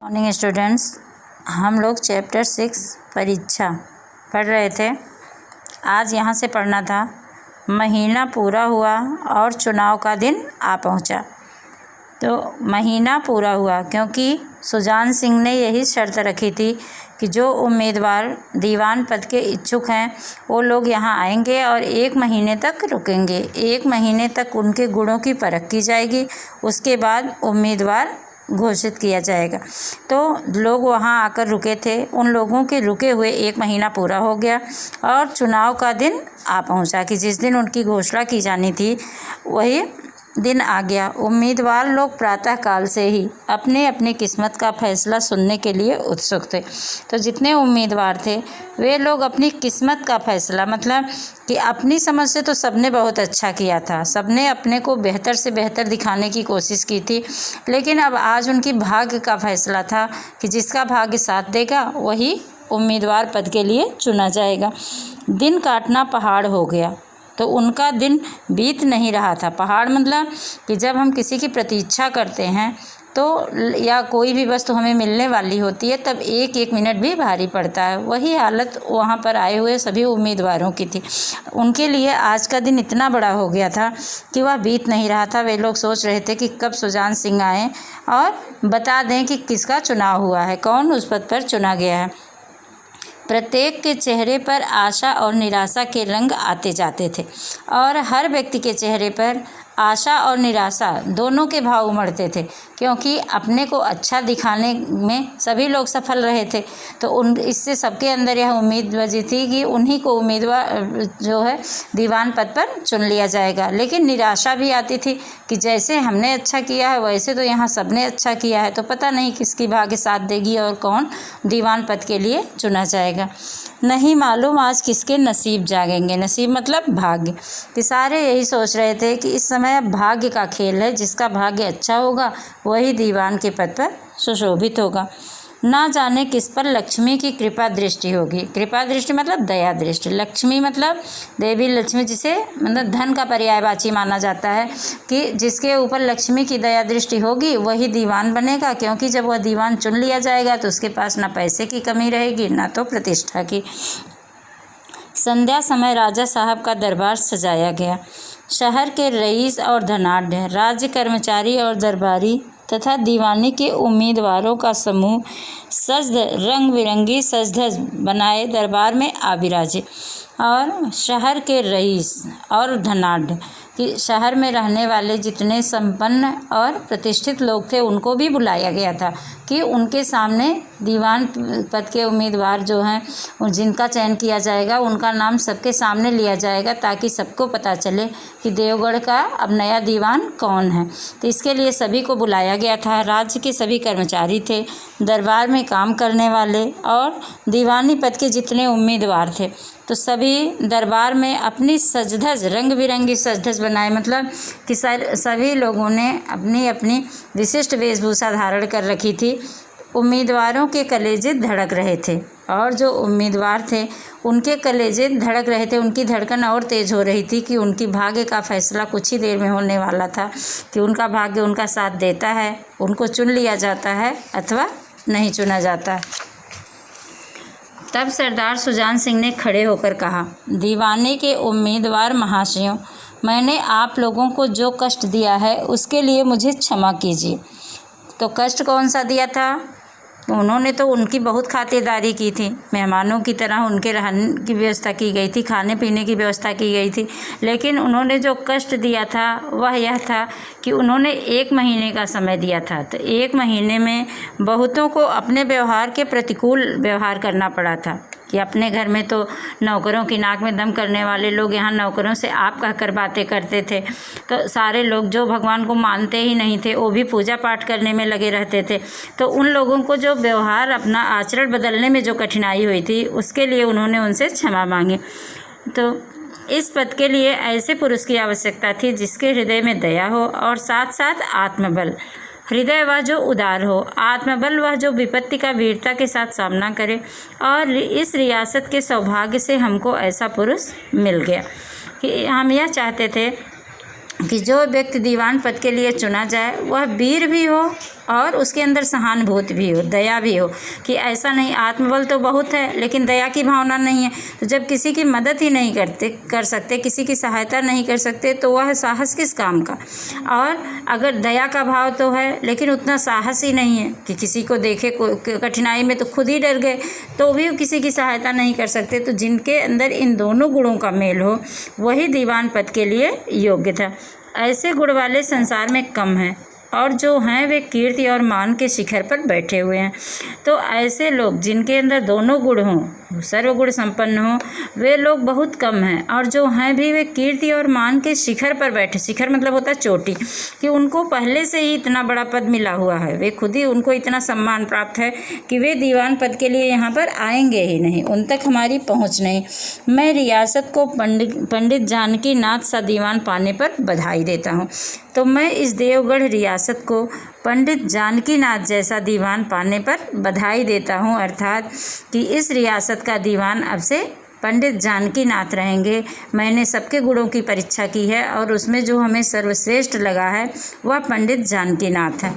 Morning students, हम लोग chapter 6 परीक्षा पढ़ रहे थे। आज यहाँ से पढ़ना था, महीना पूरा हुआ और चुनाव का दिन आ पहुँचा। तो महीना पूरा हुआ क्योंकि सुजान सिंह ने यही शर्त रखी थी कि जो उम्मीदवार दीवान पद के इच्छुक हैं वो लोग यहाँ आएंगे और 1 महीने तक रुकेंगे। 1 महीने तक उनके गुणों की परख की जाएगी, उसके बाद उम्मीदवार घोषित किया जाएगा। तो लोग वहाँ आकर रुके थे, उन लोगों के रुके हुए 1 महीना पूरा हो गया और चुनाव का दिन आ पहुँचा कि जिस दिन उनकी घोषणा की जानी थी वही दिन आ गया। उम्मीदवार लोग प्रातः काल से ही अपने अपनी किस्मत का फैसला सुनने के लिए उत्सुक थे। तो जितने उम्मीदवार थे वे लोग अपनी किस्मत का फैसला, मतलब कि अपनी समझ से तो सबने बहुत अच्छा किया था, सबने अपने को बेहतर से बेहतर दिखाने की कोशिश की थी, लेकिन अब आज उनकी भाग्य का फैसला था कि जिसका भाग्य साथ देगा वही उम्मीदवार पद के लिए चुना जाएगा। दिन काटना पहाड़ हो गया, तो उनका दिन बीत नहीं रहा था। पहाड़ मतलब कि जब हम किसी की प्रतीक्षा करते हैं तो या कोई भी वस्तु हमें मिलने वाली होती है तब 1-1 मिनट भी भारी पड़ता है। वही हालत वहाँ पर आए हुए सभी उम्मीदवारों की थी। उनके लिए आज का दिन इतना बड़ा हो गया था कि वह बीत नहीं रहा था। वे लोग सोच रहे थे कि कब सुजान सिंह आएँ और बता दें कि किसका चुनाव हुआ है, कौन उस पद पर चुना गया है। प्रत्येक के चेहरे पर आशा और निराशा के रंग आते जाते थे और हर व्यक्ति के चेहरे पर आशा और निराशा दोनों के भाव उमड़ते थे, क्योंकि अपने को अच्छा दिखाने में सभी लोग सफल रहे थे। तो इससे सबके अंदर यह उम्मीद बजी थी कि उन्हीं को उम्मीदवार जो है दीवान पद पर चुन लिया जाएगा। लेकिन निराशा भी आती थी कि जैसे हमने अच्छा किया है वैसे तो यहाँ सबने अच्छा किया है, तो पता नहीं किसकी भाग्य साथ देगी और कौन दीवान पद के लिए चुना जाएगा। नहीं मालूम आज किसके नसीब जागेंगे। नसीब मतलब भाग्य। कि सारे यही सोच रहे थे कि इस समय भाग्य का खेल है, जिसका भाग्य अच्छा होगा वही दीवान के पद पर सुशोभित होगा। ना जाने किस पर लक्ष्मी की कृपा दृष्टि होगी। कृपा दृष्टि मतलब दया दृष्टि। लक्ष्मी मतलब देवी लक्ष्मी, जिसे मतलब धन का पर्यायवाची माना जाता है कि जिसके ऊपर लक्ष्मी की दया दृष्टि होगी वही दीवान बनेगा, क्योंकि जब वह दीवान चुन लिया जाएगा तो उसके पास ना पैसे की कमी रहेगी ना तो प्रतिष्ठा की। संध्या समय राजा साहब का दरबार सजाया गया। शहर के रईस और धनाढ्य, राज्य कर्मचारी और दरबारी तथा दीवानी के उम्मीदवारों का समूह सज रंग बिरंगी सज-धज बनाए दरबार में आ विराजे। और शहर के रईस और धनाढ्य कि शहर में रहने वाले जितने संपन्न और प्रतिष्ठित लोग थे उनको भी बुलाया गया था कि उनके सामने दीवान पद के उम्मीदवार जो हैं जिनका चयन किया जाएगा उनका नाम सबके सामने लिया जाएगा, ताकि सबको पता चले कि देवगढ़ का अब नया दीवान कौन है। तो इसके लिए सभी को बुलाया गया था। राज्य के सभी कर्मचारी थे, दरबार में काम करने वाले और दीवानी पद के जितने उम्मीदवार थे, तो सभी दरबार में अपनी सजधज रंग बिरंगी सजधज बनाए, मतलब कि सभी लोगों ने अपनी अपनी विशिष्ट वेशभूषा धारण कर रखी थी। उम्मीदवारों के कलेजे धड़क रहे थे और जो उम्मीदवार थे उनके कलेजे धड़क रहे थे, उनकी धड़कन और तेज़ हो रही थी कि उनकी भाग्य का फैसला कुछ ही देर में होने वाला था कि उनका भाग्य उनका साथ देता है, उनको चुन लिया जाता है अथवा नहीं चुना जाता। तब सरदार सुजान सिंह ने खड़े होकर कहा, दीवाने के उम्मीदवार महाशयों, मैंने आप लोगों को जो कष्ट दिया है उसके लिए मुझे क्षमा कीजिए। तो कष्ट कौन सा दिया था? उन्होंने तो उनकी बहुत खातिरदारी की थी, मेहमानों की तरह उनके रहने की व्यवस्था की गई थी, खाने पीने की व्यवस्था की गई थी, लेकिन उन्होंने जो कष्ट दिया था वह यह था कि उन्होंने 1 महीने का समय दिया था। तो 1 महीने में बहुतों को अपने व्यवहार के प्रतिकूल व्यवहार करना पड़ा था कि अपने घर में तो नौकरों की नाक में दम करने वाले लोग यहाँ नौकरों से आप कहकर बातें करते थे, तो सारे लोग जो भगवान को मानते ही नहीं थे वो भी पूजा पाठ करने में लगे रहते थे। तो उन लोगों को जो व्यवहार अपना आचरण बदलने में जो कठिनाई हुई थी उसके लिए उन्होंने उनसे क्षमा मांगी। तो इस पद के लिए ऐसे पुरुष की आवश्यकता थी जिसके हृदय में दया हो और साथ साथ आत्मबल। हृदय वह जो उदार हो, आत्मबल वह जो विपत्ति का वीरता के साथ सामना करे। और इस रियासत के सौभाग्य से हमको ऐसा पुरुष मिल गया कि हम यह चाहते थे कि जो व्यक्ति दीवान पद के लिए चुना जाए वह वीर भी हो और उसके अंदर सहानुभूति भी हो, दया भी हो, कि ऐसा नहीं, आत्मबल तो बहुत है लेकिन दया की भावना नहीं है। तो जब किसी की मदद ही नहीं कर सकते, किसी की सहायता नहीं कर सकते, तो वह साहस किस काम का। और अगर दया का भाव तो है लेकिन उतना साहस ही नहीं है कि किसी को देखे कठिनाई में तो खुद ही डर गए, तो भी किसी की सहायता नहीं कर सकते। तो जिनके अंदर इन दोनों गुणों का मेल हो वही दीवान पद के लिए योग्य था। ऐसे गुण वाले संसार में कम हैं, और जो हैं वे कीर्ति और मान के शिखर पर बैठे हुए हैं। तो ऐसे लोग जिनके अंदर दोनों गुण हों, सर्वगुण संपन्न हों, वे लोग बहुत कम हैं, और जो हैं भी वे कीर्ति और मान के शिखर पर बैठे। शिखर मतलब होता है चोटी, कि उनको पहले से ही इतना बड़ा पद मिला हुआ है, वे खुद ही, उनको इतना सम्मान प्राप्त है कि वे दीवान पद के लिए यहाँ पर आएंगे ही नहीं, उन तक हमारी पहुँच नहीं। मैं रियासत को पंडित जानकी नाथ सा दीवान पाने पर बधाई देता हूँ। तो मैं इस देवगढ़ रियासत को पंडित जानकी नाथ जैसा दीवान पाने पर बधाई देता हूँ, अर्थात कि इस रियासत का दीवान अब से पंडित जानकी नाथ रहेंगे। मैंने सबके गुणों की परीक्षा की है और उसमें जो हमें सर्वश्रेष्ठ लगा है वह पंडित जानकी नाथ है।